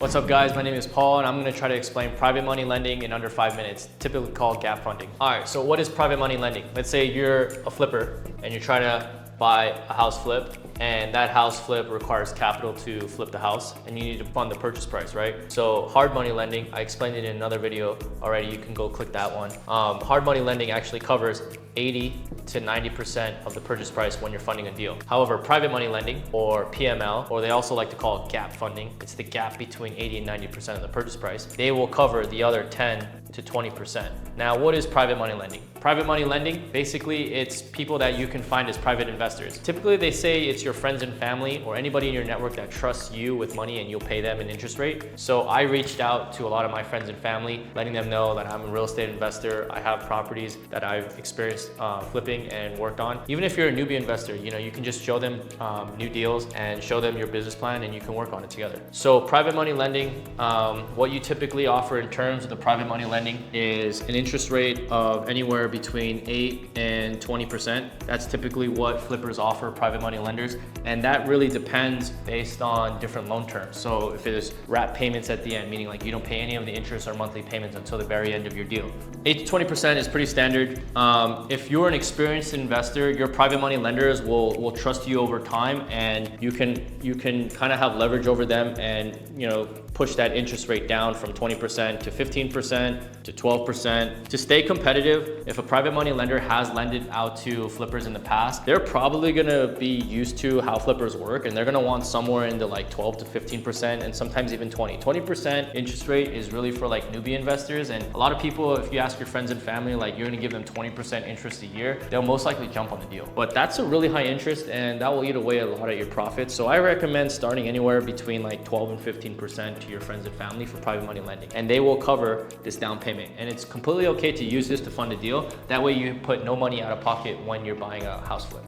What's up guys, my name is Paul and I'm going to try to explain private money lending in under 5 minutes, typically called gap funding. Alright, so what is private money lending? Let's say you're a flipper and you're trying to buy a house flip, and that house flip requires capital to flip the house and you need to fund the purchase price, right? So hard money lending, I explained it in another video already, you can go click that one. Hard money lending actually covers 80 to 90% of the purchase price when you're funding a deal. However, private money lending, or PML, or they also like to call it gap funding, it's the gap between 80 and 90% of the purchase price. They will cover the other 10 to 20%. Now, what is private money lending? Private money lending, basically it's people that you can find as private investors. Typically they say it's your friends and family or anybody in your network that trusts you with money and you'll pay them an interest rate. So I reached out to a lot of my friends and family, letting them know that I'm a real estate investor. I have properties that I've experienced flipping and worked on. Even if you're a newbie investor, you can just show them new deals and show them your business plan and you can work on it together. So private money lending, what you typically offer in terms of the private money lending is an interest rate of anywhere between 8 and 20%. That's typically what flippers offer private money lenders. And that really depends based on different loan terms. So if it is wrap payments at the end, meaning like you don't pay any of the interest or monthly payments until the very end of your deal. 8 to 20% is pretty standard. If you're an experienced investor, your private money lenders will trust you over time, and you can kind of have leverage over them and push that interest rate down from 20% to 15% to 12%. To stay competitive, if a private money lender has lended out to flippers in the past, they're probably gonna be used to how flippers work, and they're gonna want somewhere in the like 12 to 15% and sometimes even 20% interest rate is really for like newbie investors. And a lot of people, if you ask your friends and family, like you're gonna give them 20% interest a year, they'll most likely jump on the deal. But that's a really high interest and that will eat away a lot of your profits. So I recommend starting anywhere between like 12 and 15% to your friends and family for private money lending, and they will cover this down payment. And it's completely okay to use this to fund a deal. That way you put no money out of pocket when you're buying a house flip.